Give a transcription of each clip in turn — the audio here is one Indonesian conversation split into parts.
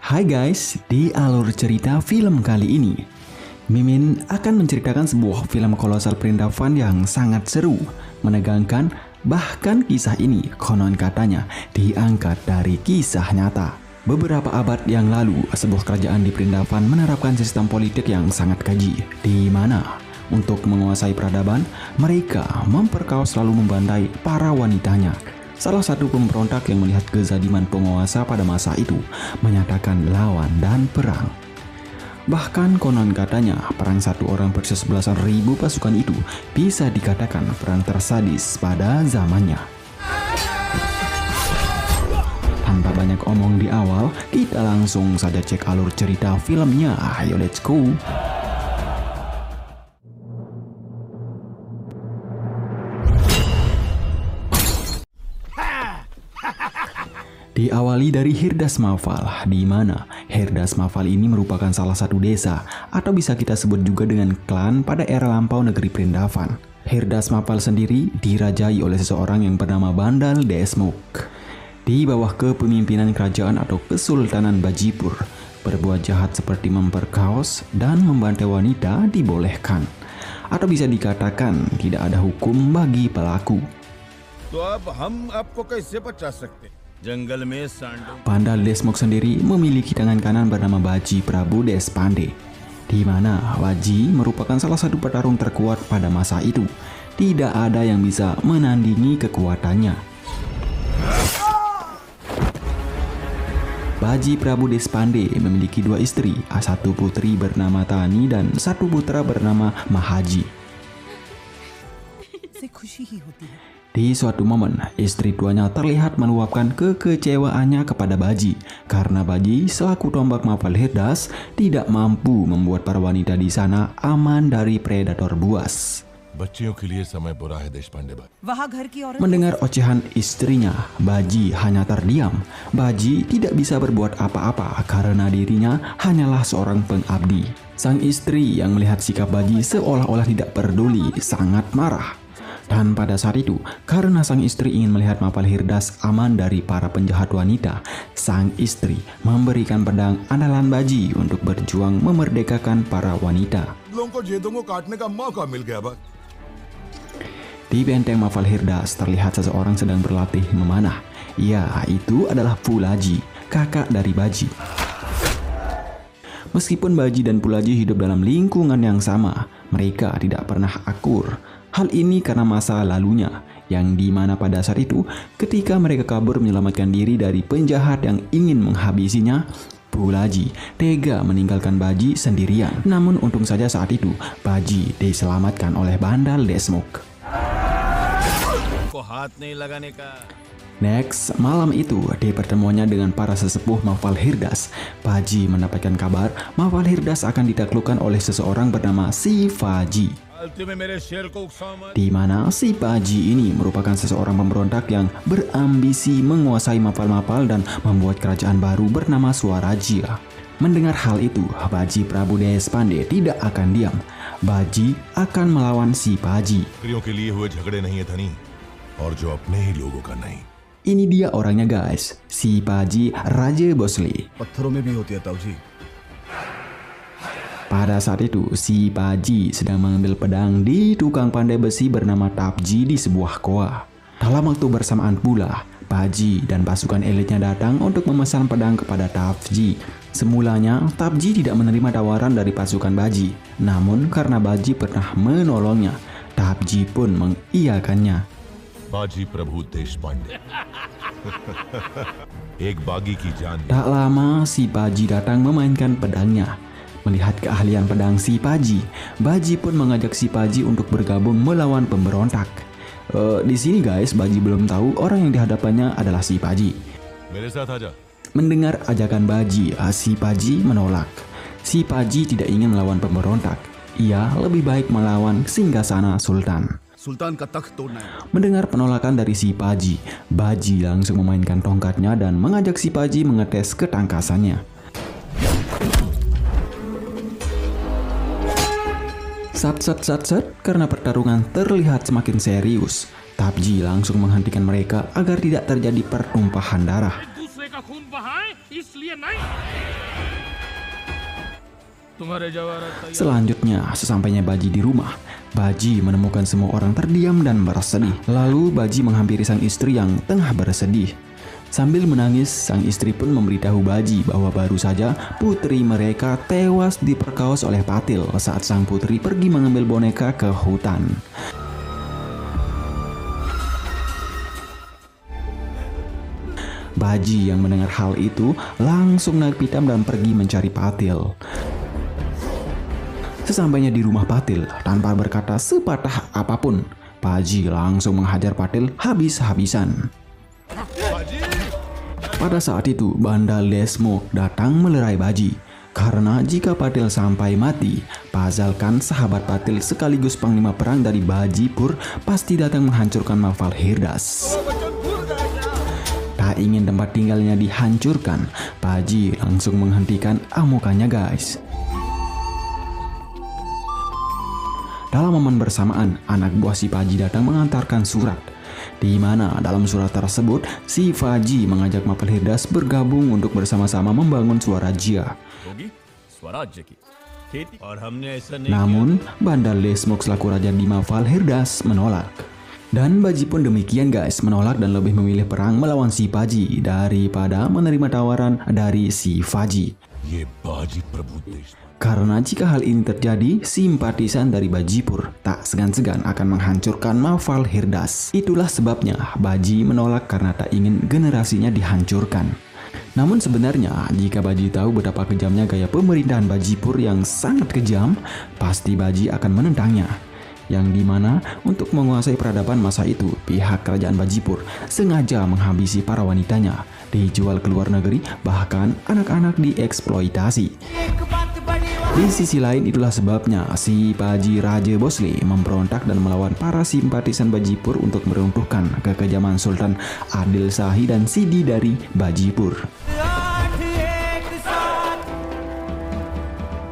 Hai guys, di alur cerita film kali ini Mimin akan menceritakan sebuah film kolosal perintah Van yang sangat seru, menegangkan, bahkan kisah ini konon katanya diangkat dari kisah nyata. Beberapa abad yang lalu, sebuah kerajaan di Perindavan menerapkan sistem politik yang sangat keji, di mana untuk menguasai peradaban, mereka memperkaos lalu membantai para wanitanya. Salah satu pemberontak yang melihat kezaliman penguasa pada masa itu menyatakan lawan dan perang. Bahkan konon katanya perang satu orang versus belasan ribu pasukan itu bisa dikatakan perang tersadis pada zamannya. Tanpa banyak omong di awal, kita langsung saja cek alur cerita filmnya. Ayo let's go! Diawali dari Hirdasmaval, di mana Hirdasmaval ini merupakan salah satu desa, atau bisa kita sebut juga dengan klan pada era lampau negeri Perindavan. Hirdasmaval sendiri dirajai oleh seseorang yang bernama Bandal Desmuk. Di bawah kepemimpinan kerajaan atau Kesultanan Bajipur, berbuat jahat seperti memperkaos dan membantai wanita dibolehkan. Atau bisa dikatakan tidak ada hukum bagi pelaku. तो अब हम आपको कैसे बचा सकते? जंगल में सांडों Bandal Desmuk sendiri memiliki tangan kanan bernama Baji Prabu Despande, di mana Baji merupakan salah satu petarung terkuat pada masa itu. Tidak ada yang bisa menandingi kekuatannya. Baji Prabu Despande memiliki dua istri, satu putri bernama Tani dan satu putra bernama Mahaji. Di suatu momen, istri tuanya terlihat meluapkan kekecewaannya kepada Baji karena Baji selaku tombak Mafal Hirdas tidak mampu membuat para wanita di sana aman dari predator buas. Mendengar ocehan istrinya, Baji hanya terdiam. Baji tidak bisa berbuat apa-apa karena dirinya hanyalah seorang pengabdi. Sang istri yang melihat sikap Baji seolah-olah tidak peduli sangat marah. Dan pada saat itu, karena sang istri ingin melihat Mafal Hirdas aman dari para penjahat wanita, sang istri memberikan pedang andalan Baji untuk berjuang memerdekakan para wanita. Di benteng Mafal Hirdas terlihat seseorang sedang berlatih memanah. Ya, itu adalah Pulaji, kakak dari Baji. Meskipun Baji dan Pulaji hidup dalam lingkungan yang sama, mereka tidak pernah akur. Hal ini karena masa lalunya, yang dimana pada saat itu ketika mereka kabur menyelamatkan diri dari penjahat yang ingin menghabisinya, Pulaji tega meninggalkan Baji sendirian. Namun untung saja saat itu Baji diselamatkan oleh Bandal Desmuk. Next, malam itu di pertemuannya dengan para sesepuh Mafal Hirdas, Baji mendapatkan kabar Mafal Hirdas akan ditaklukkan oleh seseorang bernama Sivaji. Di mana si Baji ini merupakan seseorang pemberontak yang berambisi menguasai Mafal-Mafal dan membuat kerajaan baru bernama Swarajya. Mendengar hal itu, Baji Prabu Despande tidak akan diam. Baji akan melawan si Baji. Ini dia orangnya guys, si Baji Raja Bosli. Pada saat itu, si Baji sedang mengambil pedang di tukang pandai besi bernama Tapji di sebuah goa. Dalam waktu bersamaan pula, Baji dan pasukan elitnya datang untuk memesan pedang kepada Tapji. Semulanya, Tapji tidak menerima tawaran dari pasukan Baji. Namun karena Baji pernah menolongnya, Tapji pun mengiyakannya. Baji Prabhu Deshpande. Tak lama, si Baji datang memainkan pedangnya. Melihat keahlian pedang si Baji, Baji pun mengajak si Baji untuk bergabung melawan pemberontak. Di sini guys, Baji belum tahu orang yang dihadapannya adalah si Baji. Mendengar ajakan Baji, si Baji menolak. Si Baji tidak ingin melawan pemberontak. Ia lebih baik melawan Singgasana Sultan. Mendengar penolakan dari si Baji, Baji langsung memainkan tongkatnya dan mengajak si Baji mengetes ketangkasannya. Sat, karena pertarungan terlihat semakin serius, Tapji langsung menghentikan mereka agar tidak terjadi pertumpahan darah. वहाँ है इसलिए नहीं तुम्हारे जवाहरात तैयार Selanjutnya, sesampainya Baji di rumah, Baji menemukan semua orang terdiam dan bersedih. Lalu Baji menghampiri sang istri yang tengah bersedih. Sambil menangis, sang istri pun memberitahu Baji bahwa baru saja putri mereka tewas diperkaos oleh Patil saat sang putri pergi mengambil boneka ke hutan. Baji yang mendengar hal itu langsung naik pitam dan pergi mencari Patil. Sesampainya di rumah Patil, tanpa berkata sepatah apapun, Baji langsung menghajar Patil habis-habisan. Pada saat itu, Banda Lesmok datang melerai Baji. Karena jika Patil sampai mati, Pazalkan sahabat Patil sekaligus panglima perang dari Bajipur pasti datang menghancurkan Mavalhirdas. Tak ingin tempat tinggalnya dihancurkan, Baji langsung menghentikan amukannya guys. Dalam momen bersamaan, anak buah si Paji datang mengantarkan surat, di mana dalam surat tersebut si Paji mengajak Mavalhirdas bergabung untuk bersama-sama membangun Swarajya. होगी स्वराज्य की खेती और हमने ऐसा नहीं Namun, Banda Lesmok selaku raja di Mavalhirdas menolak. Dan Baji pun demikian guys, menolak dan lebih memilih perang melawan si Paji daripada menerima tawaran dari si Paji. ये बाजी प्रभु देश Karena jika hal ini terjadi, simpatisan dari Bajipur tak segan-segan akan menghancurkan Mavalhirdas. Itulah sebabnya Baji menolak karena tak ingin generasinya dihancurkan. Namun sebenarnya jika Baji tahu betapa kejamnya gaya pemerintahan Bajipur yang sangat kejam, pasti Baji akan menentangnya. Yang dimana untuk menguasai peradaban masa itu, pihak kerajaan Bajipur sengaja menghabisi para wanitanya, dijual ke luar negeri, bahkan anak-anak dieksploitasi. Di sisi lain itulah sebabnya si Paji Raja Bosle memberontak dan melawan para simpatisan Bajipur untuk meruntuhkan kekejaman Sultan Adil Shahi dan Sidi dari Bajipur.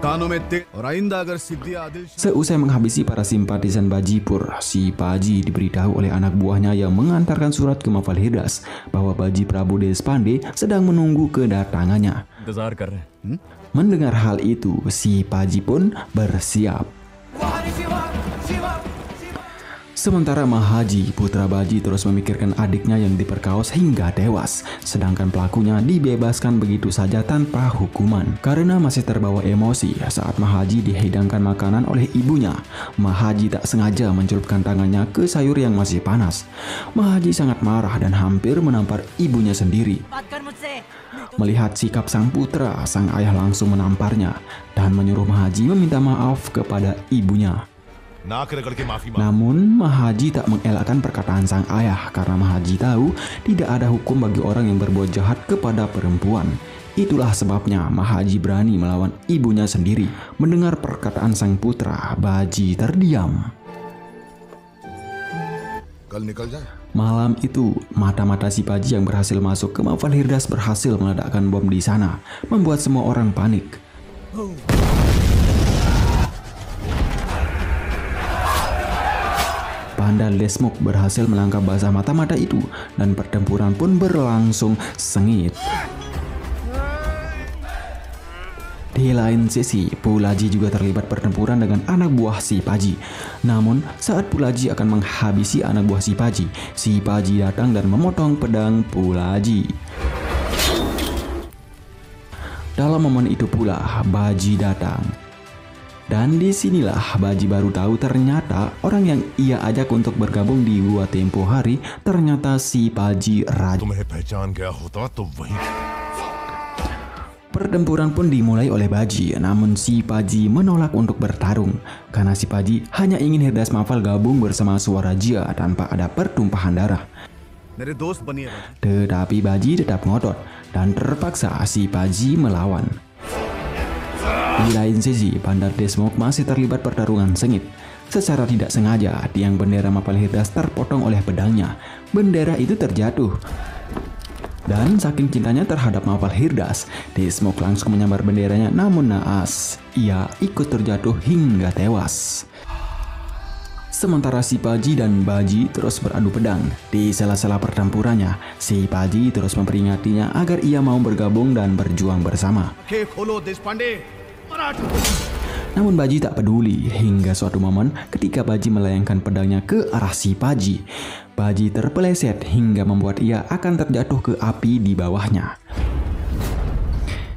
कानों में तिल और आइंदा अगर सिद्धि Adil Seusai menghabisi para simpatisan Bajipur, si Paji diberitahu oleh anak buahnya yang mengantarkan surat ke Mavalhirdas bahwa Baji Prabu Deshpande sedang menunggu kedatangannya. इंतजार कर रहे हैं Mendengar hal itu, si Paji pun bersiap. Sementara Mahaji, putra Baji terus memikirkan adiknya yang diperkaos hingga tewas, sedangkan pelakunya dibebaskan begitu saja tanpa hukuman. Karena masih terbawa emosi saat Mahaji dihidangkan makanan oleh ibunya, Mahaji tak sengaja mencelupkan tangannya ke sayur yang masih panas. Mahaji sangat marah dan hampir menampar ibunya sendiri. Melihat sikap sang putra, sang ayah langsung menamparnya dan menyuruh Mahaji meminta maaf kepada ibunya. नाक रगड़ के माफी मांग Namun Mahaji tak mengelakkan perkataan sang ayah karena Mahaji tahu tidak ada hukum bagi orang yang berbuat jahat kepada perempuan. Itulah sebabnya Mahaji berani melawan ibunya sendiri. Mendengar perkataan sang putra, Baji terdiam. कल निकल जाए Malam itu, mata-mata si Paji yang berhasil masuk ke Mavalhirdas berhasil meledakkan bom di sana, membuat semua orang panik. Banda Lesmok berhasil menangkap basah mata-mata itu dan pertempuran pun berlangsung sengit. Di lain sisi, Pulaji juga terlibat pertempuran dengan anak buah si Paji. Namun, saat Pulaji akan menghabisi anak buah si Paji datang dan memotong pedang Pulaji. Dalam momen itu pula, Baji datang. Dan disinilah Baji baru tahu ternyata orang yang ia ajak untuk bergabung di gua tempo hari ternyata si Paji Raja. तुम्हें पहचान गया होता तो वहीं Pertempuran pun dimulai oleh Baji, namun si Paji menolak untuk bertarung karena si Paji hanya ingin Hirdas Maval gabung bersama Swarajya tanpa ada pertumpahan darah. मेरे दोस्त बनिए Tetapi Baji tetap ngotot dan terpaksa si Paji melawan. Di lain sisi, Bandar Deshmok masih terlibat pertarungan sengit. Secara tidak sengaja, tiang bendera Mavalhirdas terpotong oleh pedangnya. Bendera itu terjatuh. Dan saking cintanya terhadap Mavalhirdas, Deshmok langsung menyambar benderanya, namun naas, ia ikut terjatuh hingga tewas. Sementara si Paji dan Baji terus beradu pedang. Di sela-sela pertempurannya, si Paji terus memperingatinya agar ia mau bergabung dan berjuang bersama. Namun Baji tak peduli hingga suatu momen ketika Baji melayangkan pedangnya ke arah si Paji. Baji terpeleset hingga membuat ia akan terjatuh ke api di bawahnya.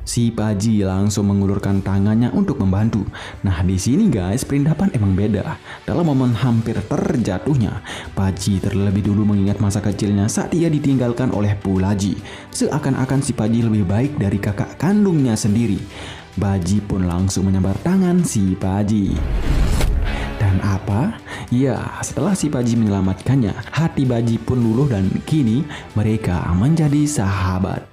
Si Paji langsung mengulurkan tangannya untuk membantu. Nah di sini guys, perindapan emang beda. Dalam momen hampir terjatuhnya, Paji terlebih dulu mengingat masa kecilnya saat ia ditinggalkan oleh Pulaji. Seakan-akan si Paji lebih baik dari kakak kandungnya sendiri. Baji pun langsung menyambar tangan si Paji. Dan apa? Ya, setelah si Paji menyelamatkannya, hati Baji pun luluh dan kini mereka menjadi sahabat.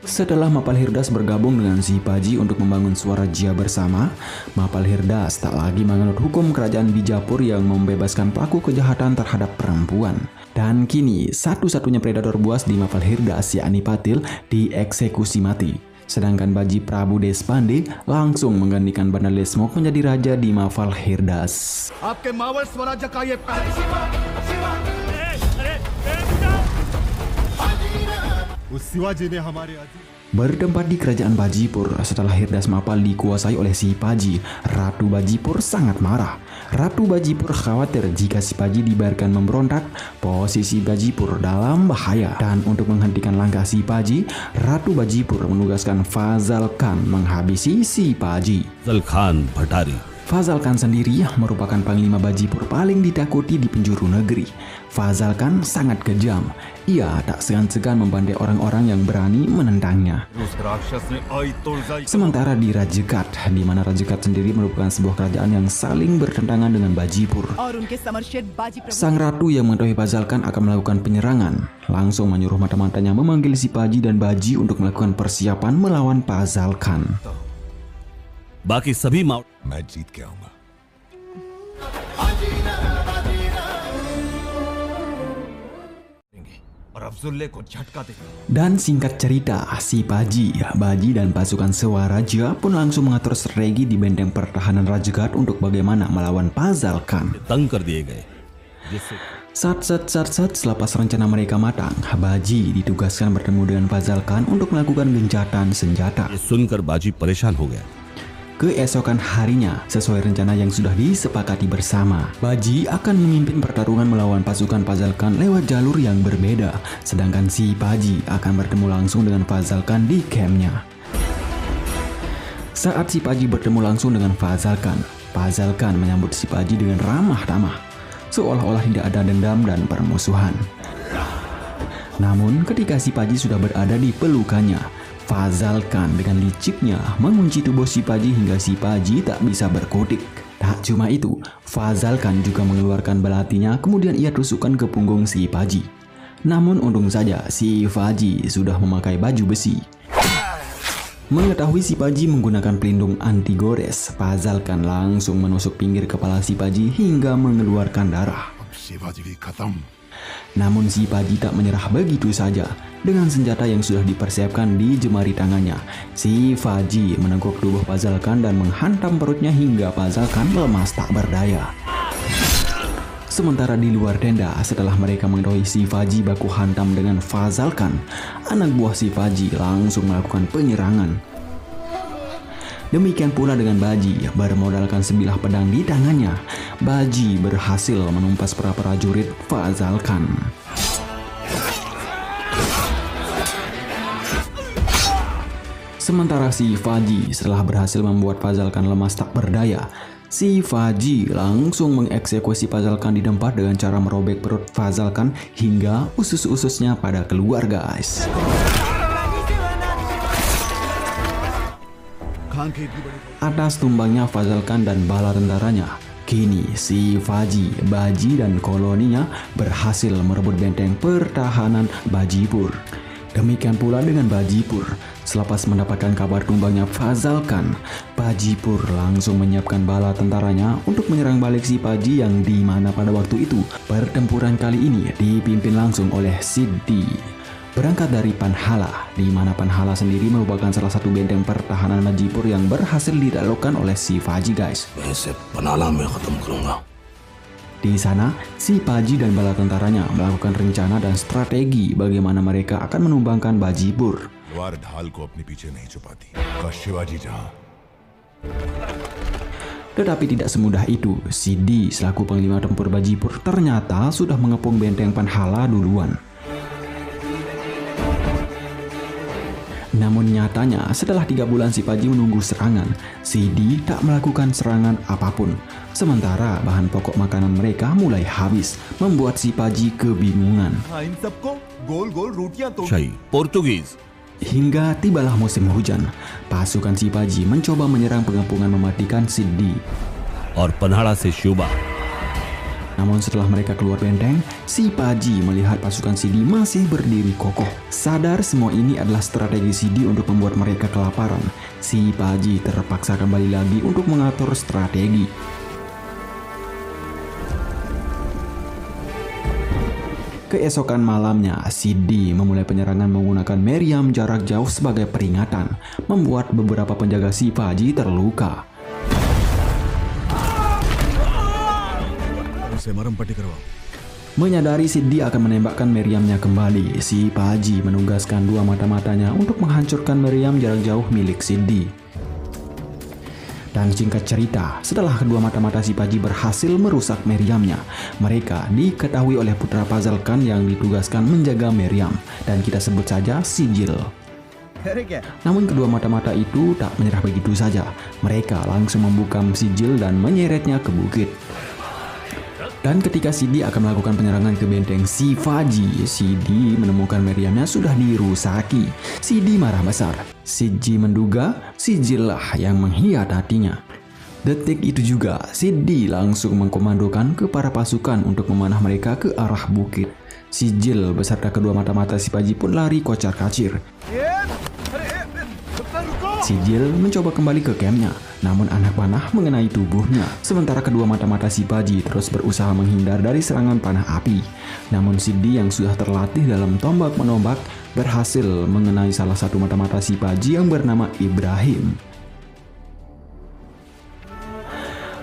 Setelah Mapalhirdas bergabung dengan si Paji untuk membangun Swarajya bersama, Mapalhirdas tak lagi menganut hukum kerajaan Bijapur yang membebaskan pelaku kejahatan terhadap perempuan. Dan kini satu-satunya predator buas di Mapalhirdas, yakni Patil, dieksekusi mati. Sedangkan Baji Prabu Deshpande langsung menggantikan Banda Lesmok menjadi raja di Mapalhirdas. Bertempat di kerajaan Bajipur setelah Hirdas Mapal dikuasai oleh si Paji, Ratu Bajipur sangat marah. Ratu Bajipur khawatir jika si Paji dibiarkan memberontak, posisi Bajipur dalam bahaya. Dan untuk menghentikan langkah si Paji, Ratu Bajipur menugaskan Fazal Khan menghabisi si Paji. Khan Bhatari. Fazal Khan sendiri merupakan panglima Bajipur paling ditakuti di penjuru negeri. Fazal Khan sangat kejam. Ia tak segan-segan membantai orang-orang yang berani menentangnya. Sementara di Rajagath, di mana Rajagath sendiri merupakan sebuah kerajaan yang saling bertentangan dengan Bajipur. Sang ratu yang mengetahui Fazal Khan akan melakukan penyerangan, langsung menyuruh mata-matanya memanggil si Paji dan Baji untuk melakukan persiapan melawan Fazal Khan. बाकी सभी मैं जीत के आऊंगा। Dan singkat cerita, si Paji, Baji dan pasukan Swarajya pun langsung mengatur strategi di benteng pertahanan Rajagath untuk bagaimana melawan Fazal Khan. तंग कर दिए गए। Sat selepas rencana mereka matang, Baji ditugaskan bertemu dengan Fazal Khan untuk melakukan gencatan senjata. ये सुनकर बाजी परेशान हो गया। Keesokan harinya, sesuai rencana yang sudah disepakati bersama, Baji akan memimpin pertarungan melawan pasukan Fazal Khan lewat jalur yang berbeda, sedangkan si Paji akan bertemu langsung dengan Fazal Khan di campnya. Saat si Paji bertemu langsung dengan Fazal Khan menyambut si Paji dengan ramah-tamah, seolah-olah tidak ada dendam dan permusuhan. Namun ketika si Paji sudah berada di pelukannya, Fazal Khan dengan liciknya mengunci tubuh si Paji hingga si Paji tak bisa berkutik. Tak cuma itu, Fazal Khan juga mengeluarkan belatinya kemudian ia tusukkan ke punggung si Paji. Namun untung saja si Paji sudah memakai baju besi. Mengetahui si Paji menggunakan pelindung anti gores, Fazal Khan langsung menusuk pinggir kepala si Paji hingga mengeluarkan darah. Namun si Paji tak menyerah begitu saja. Dengan senjata yang sudah dipersiapkan di jemari tangannya, si Paji meneguk tubuh Fazal Khan dan menghantam perutnya hingga Fazal Khan lemas tak berdaya. Sementara di luar tenda, setelah mereka mengetahui si Paji baku hantam dengan Fazal Khan, anak buah si Paji langsung melakukan penyerangan. Demikian pula dengan Baji, bermodalkan sebilah pedang di tangannya, Baji berhasil menumpas para prajurit Fazal Khan. Sementara si Paji setelah berhasil membuat Fazal Khan lemas tak berdaya, si Paji langsung mengeksekusi Fazal Khan di tempat dengan cara merobek perut Fazal Khan hingga usus-ususnya pada keluar guys. Atas tumbangnya Fazal Khan dan bala tentaranya, kini si Paji, Baji dan koloninya berhasil merebut benteng pertahanan Bajipur. Demikian pula dengan Bajipur. Selepas mendapatkan kabar tumbangnya Fazal Khan, Bajipur langsung menyiapkan bala tentaranya untuk menyerang balik si Paji yang dimana pada waktu itu pertempuran kali ini dipimpin langsung oleh Siddhi. Berangkat dari Panhala, di mana Panhala sendiri merupakan salah satu benteng pertahanan Bajipur yang berhasil ditaklukkan oleh si Paji guys. Di sana, si Paji dan bala tentaranya melakukan rencana dan strategi bagaimana mereka akan menumbangkan Bajipur. तलवार ढाल को अपने पीछे नहीं छुपाती का शिवाजी जहां Tetapi tidak semudah itu. Sidi selaku panglima tempur Bajipur ternyata sudah mengepung benteng Panhala duluan. Namun nyatanya setelah 3 bulan si Paji menunggu serangan, Sidi tak melakukan serangan apapun. Sementara bahan pokok makanan mereka mulai habis, membuat si Paji kebingungan. शाही Portuguese Hingga tibalah musim hujan, pasukan si Paji mencoba menyerang pengepungan mematikan Sidi. और पन्हाड़ा से शोभा Namun setelah mereka keluar benteng, si Paji melihat pasukan Sidi masih berdiri kokoh. Sadar semua ini adalah strategi Sidi untuk membuat mereka kelaparan, si Paji terpaksa kembali lagi untuk mengatur strategi. Keesokan malamnya, Sidi memulai penyerangan menggunakan meriam jarak jauh sebagai peringatan, membuat beberapa penjaga si Paji terluka. Menyadari Sidi akan menembakkan meriamnya kembali, si Paji menugaskan 2 mata-matanya untuk menghancurkan meriam jarak jauh milik Sidi. Dan singkat cerita, setelah kedua mata-mata si Paji berhasil merusak meriamnya, mereka diketahui oleh putra Pazalkan yang ditugaskan menjaga meriam, dan kita sebut saja Sijil. Namun kedua mata-mata itu tak menyerah begitu saja. Mereka langsung membuka Sijil dan menyeretnya ke bukit. Dan ketika Sidi akan melakukan penyerangan ke benteng si Paji, Sidi menemukan meriamnya sudah dirusaki. Sidi marah besar. Sidi menduga Sijil lah yang mengkhianatinya. Detik itu juga, Sidi langsung mengkomandokan ke para pasukan untuk memanah mereka ke arah bukit. Sijil beserta kedua mata-mata si Paji pun lari kocar-kacir. Sijil mencoba kembali ke campnya, namun anak panah mengenai tubuhnya. Sementara kedua mata-mata si Paji terus berusaha menghindar dari serangan panah api. Namun Sidi yang sudah terlatih dalam tombak-menombak berhasil mengenai salah satu mata-mata si Paji yang bernama Ibrahim.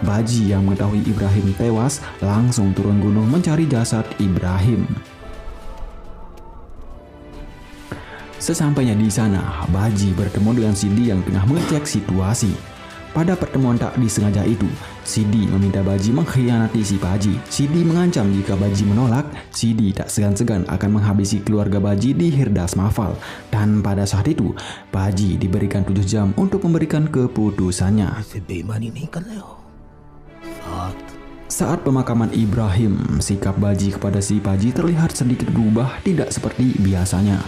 Baji yang mengetahui Ibrahim tewas langsung turun gunung mencari jasad Ibrahim. Sesampainya di sana, Baji bertemu dengan Sidi yang tengah mengecek situasi. Pada pertemuan tak disengaja itu, Sidi meminta Baji mengkhianati si Paji. Sidi mengancam jika Baji menolak, Sidi tak segan-segan akan menghabisi keluarga Baji di Hirdas Mafal. Dan pada saat itu, Baji diberikan 7 jam untuk memberikan keputusannya. Saat pemakaman Ibrahim, sikap Baji kepada si Paji terlihat sedikit berubah, tidak seperti biasanya.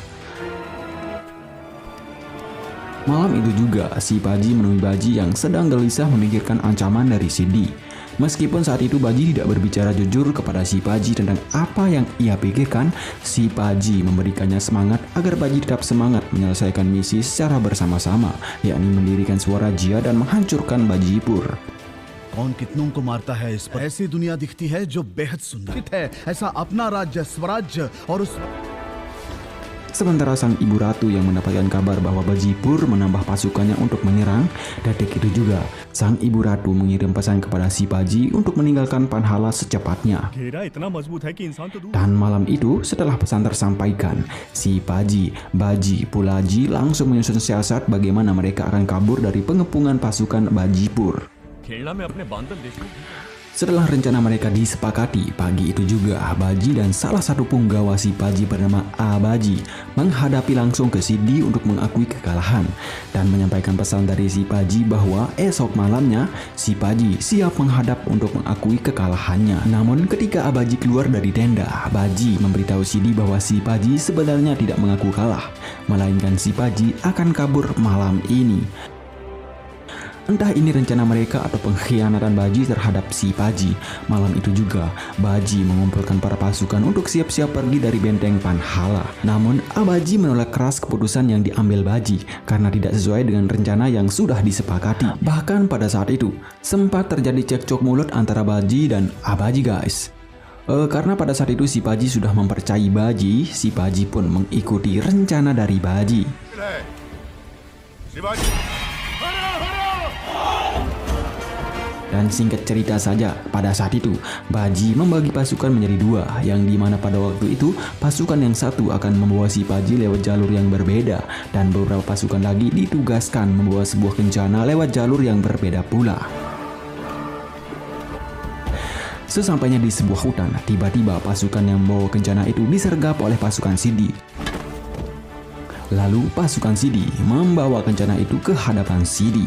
Malam itu juga, si Paji menemui Baji yang sedang gelisah memikirkan ancaman dari Sidi. Meskipun saat itu Baji tidak berbicara jujur kepada si Paji tentang apa yang ia pikirkan, si Paji memberikannya semangat agar Baji tetap semangat menyelesaikan misi secara bersama-sama, yakni mendirikan Swara Jia dan menghancurkan Bajipur. कौन कितनों को मारता है इस पर ऐसी दुनिया दिखती है जो बेहद सुंदर है ऐसा अपना राज्य स्वराज्य और उस Sementara sang ibu ratu yang mendapatkan kabar bahwa Bajipur menambah pasukannya untuk menyerang, detik itu juga sang ibu ratu mengirim pesan kepada si Paji untuk meninggalkan Panhala secepatnya. Dan malam itu setelah pesan tersampaikan, si Paji, Baji, Pulaji langsung menyusun siasat bagaimana mereka akan kabur dari pengepungan pasukan Bajipur. Setelah rencana mereka disepakati, pagi itu juga Baji dan salah satu punggawa si Paji bernama Abaji menghadapi langsung ke Sidi untuk mengakui kekalahan dan menyampaikan pesan dari si Paji bahwa esok malamnya si Paji siap menghadap untuk mengakui kekalahannya. Namun ketika Abaji keluar dari tenda, Baji memberitahu Sidi bahwa si Paji sebenarnya tidak mengaku kalah, melainkan si Paji akan kabur malam ini. Entah ini rencana mereka atau pengkhianatan Baji terhadap si Paji. Malam itu juga, Baji mengumpulkan para pasukan untuk siap-siap pergi dari benteng Panhala. Namun, Abaji menolak keras keputusan yang diambil Baji karena tidak sesuai dengan rencana yang sudah disepakati. Bahkan pada saat itu, sempat terjadi cekcok mulut antara Baji dan Abaji guys. Karena pada saat itu si Paji sudah mempercayai Baji, si Paji pun mengikuti rencana dari Baji. Shivaji Dan singkat cerita saja, pada saat itu Baji membagi pasukan menjadi dua, yang dimana pada waktu itu pasukan yang satu akan membawa si Paji lewat jalur yang berbeda, dan beberapa pasukan lagi ditugaskan membawa sebuah kencana lewat jalur yang berbeda pula. Sesampainya di sebuah hutan, tiba-tiba pasukan yang membawa kencana itu disergap oleh pasukan Sidi. Lalu pasukan Sidi membawa kencana itu ke hadapan Sidi.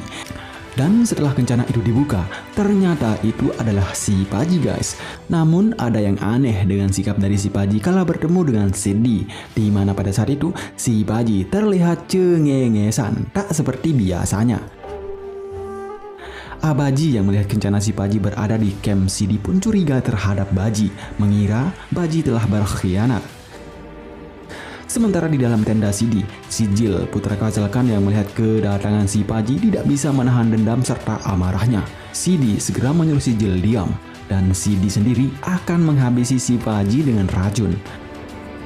Dan setelah kencana itu dibuka, ternyata itu adalah si Paji guys. Namun ada yang aneh dengan sikap dari si Paji kala bertemu dengan Sidi, di mana pada saat itu si Paji terlihat cengengesan, tak seperti biasanya. Abaji yang melihat kencana si Paji berada di camp Sidi pun curiga terhadap Baji, mengira Baji telah berkhianat. Sementara di dalam tenda Sidi, Sijil, putra Kajalkan yang melihat kedatangan si Paji tidak bisa menahan dendam serta amarahnya. Sidi segera menyuruh Sijil diam, dan Sidi sendiri akan menghabisi si Paji dengan racun.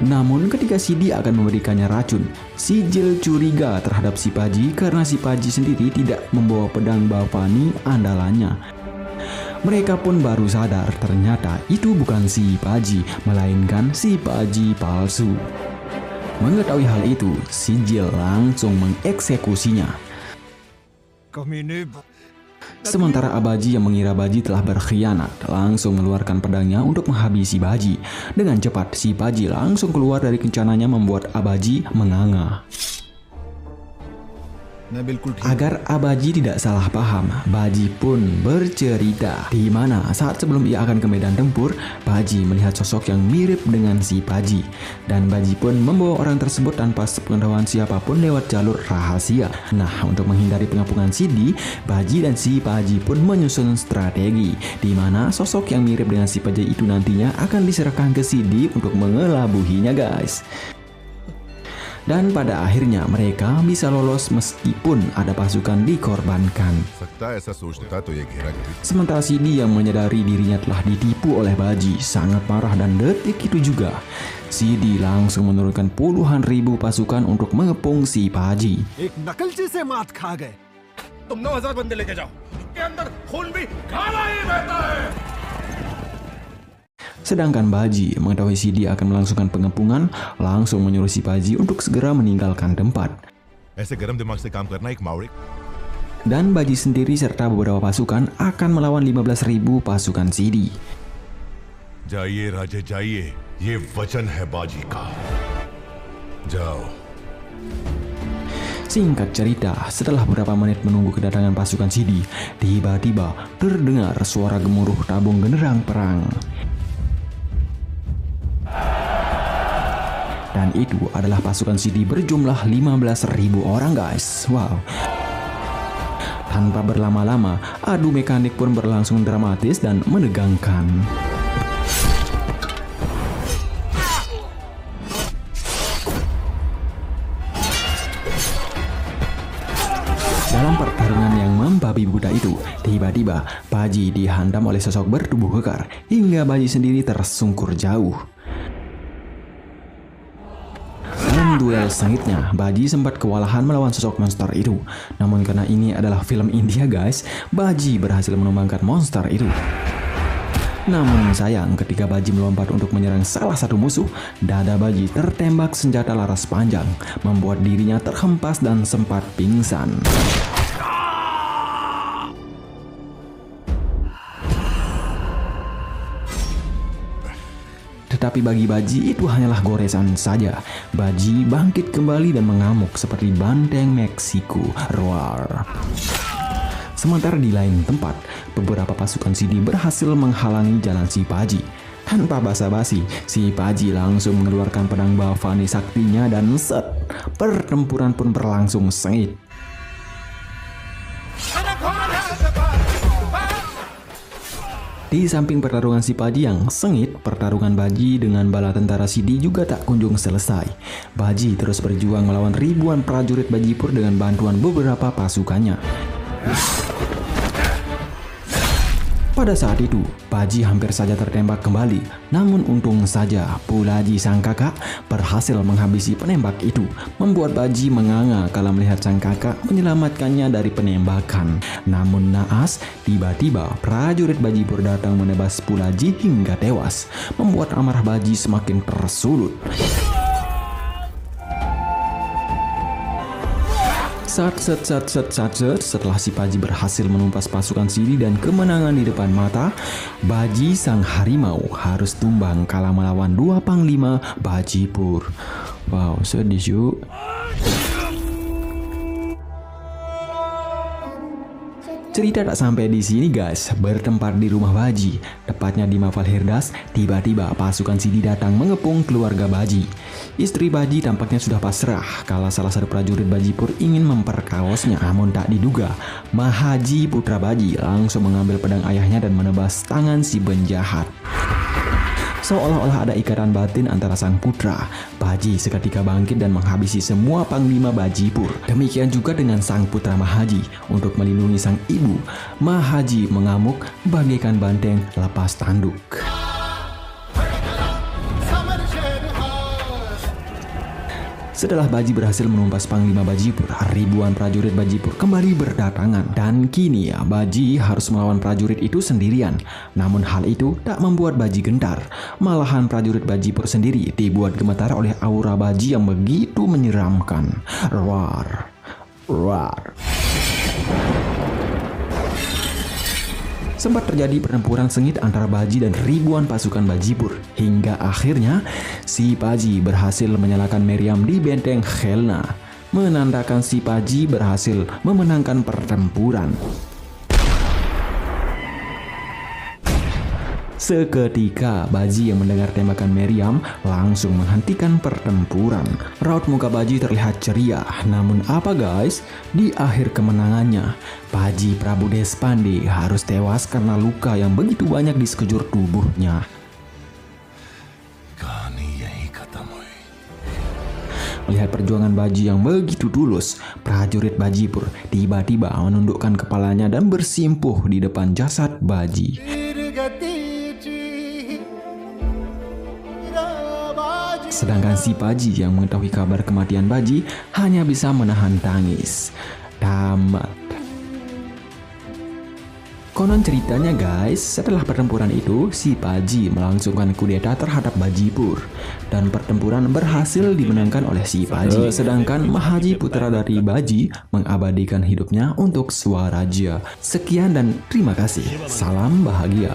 Namun ketika Sidi akan memberikannya racun, Sijil curiga terhadap si Paji karena si Paji sendiri tidak membawa pedang Bavani andalannya. Mereka pun baru sadar ternyata itu bukan si Paji, melainkan si Paji palsu. Mengetahui hal itu, Sijil langsung mengeksekusinya. Sementara Abaji yang mengira Baji telah berkhianat langsung mengeluarkan pedangnya untuk menghabisi Baji. Dengan cepat, si Paji langsung keluar dari kencananya membuat Abaji menganga. Agar Abaji tidak salah paham, Baji pun bercerita di mana saat sebelum ia akan ke medan tempur, Baji melihat sosok yang mirip dengan si Paji, dan Baji pun membawa orang tersebut tanpa sepengetahuan siapapun lewat jalur rahasia. Nah, untuk menghindari pengepungan Sidi, Baji dan si Paji pun menyusun strategi di mana sosok yang mirip dengan si Paji itu nantinya akan diserahkan ke Sidi untuk mengelabuhinya guys. Dan pada akhirnya mereka bisa lolos meskipun ada pasukan dikorbankan. Sementara Sidi yang menyadari dirinya telah ditipu oleh Baji sangat marah, dan detik itu juga Sidi langsung menurunkan puluhan ribu pasukan untuk mengepung si Paji. तुम 9,000 बंदे लेके जाओ, के अंदर खून भी काला ही बहता है। Sedangkan Baji mengetahui Sidi akan melangsungkan pengepungan, langsung menyuruh si Paji untuk segera meninggalkan tempat. Dan Baji sendiri serta beberapa pasukan akan melawan 15.000 pasukan Sidi. जाइए राजे जाइए, ये वचन है बाजी का. जाओ. Singkat cerita, setelah beberapa menit menunggu kedatangan pasukan Sidi, tiba-tiba terdengar suara gemuruh tabung genderang perang. Dan itu adalah pasukan Sidi berjumlah 15.000 orang guys. Wow. Tanpa berlama-lama, adu mekanik pun berlangsung dramatis dan menegangkan. Dalam pertarungan yang membabi buta itu, tiba-tiba Baji dihantam oleh sosok bertubuh kekar hingga Baji sendiri tersungkur jauh. Dalam duel sengitnya, Baji sempat kewalahan melawan sosok monster itu. Namun karena ini adalah film India guys, Baji berhasil menumbangkan monster itu. Namun sayang, ketika Baji melompat untuk menyerang salah satu musuh, dada Baji tertembak senjata laras panjang, membuat dirinya terhempas dan sempat pingsan. Tetapi bagi Baji itu hanyalah goresan saja. Baji bangkit kembali dan mengamuk seperti banteng Meksiko. Roar. Sementara di lain tempat, beberapa pasukan Sidi berhasil menghalangi jalan si Paji. Tanpa basa-basi, si Paji langsung mengeluarkan pedang Bavani saktinya dan set, pertempuran pun berlangsung sengit. Di samping pertarungan si Paji yang sengit, pertarungan Baji dengan bala tentara Sidi juga tak kunjung selesai. Baji terus berjuang melawan ribuan prajurit Bajipur dengan bantuan beberapa pasukannya. Pada saat itu, Baji hampir saja tertembak kembali. Namun untung saja Pulaji sang kakak berhasil menghabisi penembak itu, membuat Baji menganga kala melihat sang kakak menyelamatkannya dari penembakan. Namun naas, tiba-tiba prajurit Bajipur datang menebas Pulaji hingga tewas, membuat amarah Baji semakin tersulut. Setelah si Paji berhasil menumpas pasukan Sidi dan kemenangan di depan mata, Baji sang harimau harus tumbang kala melawan dua panglima Bajipur. Wow, sedih yuk. Cerita tak sampai di sini guys, bertempat di rumah Baji, tepatnya di Mavalhirdas. Tiba-tiba pasukan Sidi datang mengepung keluarga Baji. Istri Baji tampaknya sudah pasrah kala salah satu prajurit Bajipur ingin memperkaosnya. Namun tak diduga, Mahaji putra Baji langsung mengambil pedang ayahnya dan menebas tangan si penjahat. Seolah-olah ada ikatan batin antara sang putra. Baji seketika bangkit dan menghabisi semua panglima Bajipur. Demikian juga dengan sang putra Mahaji. Untuk melindungi sang ibu, Mahaji mengamuk bagaikan banteng lepas tanduk. Setelah Baji berhasil menumpas panglima Bajipur, ribuan prajurit Bajipur kembali berdatangan. Dan kini Baji harus melawan prajurit itu sendirian. Namun hal itu tak membuat Baji gentar. Malahan prajurit Bajipur sendiri dibuat gemetar oleh aura Baji yang begitu menyeramkan. Roar, roar. Sempat terjadi pertempuran sengit antara Baji dan ribuan pasukan Bajipur. Hingga akhirnya si Baji berhasil menyalakan meriam di benteng Khelna, menandakan si Baji berhasil memenangkan pertempuran. Seketika Baji yang mendengar tembakan meriam langsung menghentikan pertempuran. Raut muka Baji terlihat ceria. Namun apa guys? Di akhir kemenangannya, Baji Prabu Deshpande harus tewas karena luka yang begitu banyak di sekujur tubuhnya. Melihat perjuangan Baji yang begitu tulus, prajurit Bajipur tiba-tiba menundukkan kepalanya dan bersimpuh di depan jasad Baji. Sedangkan si Baji yang mengetahui kabar kematian Baji hanya bisa menahan tangis. Tamat. Konon ceritanya guys, setelah pertempuran itu, si Baji melangsungkan kudeta terhadap Bajipur. Dan pertempuran berhasil dimenangkan oleh si Baji. Sedangkan Mahaji putra dari Baji mengabadikan hidupnya untuk Swaraja. Sekian dan terima kasih. Salam bahagia.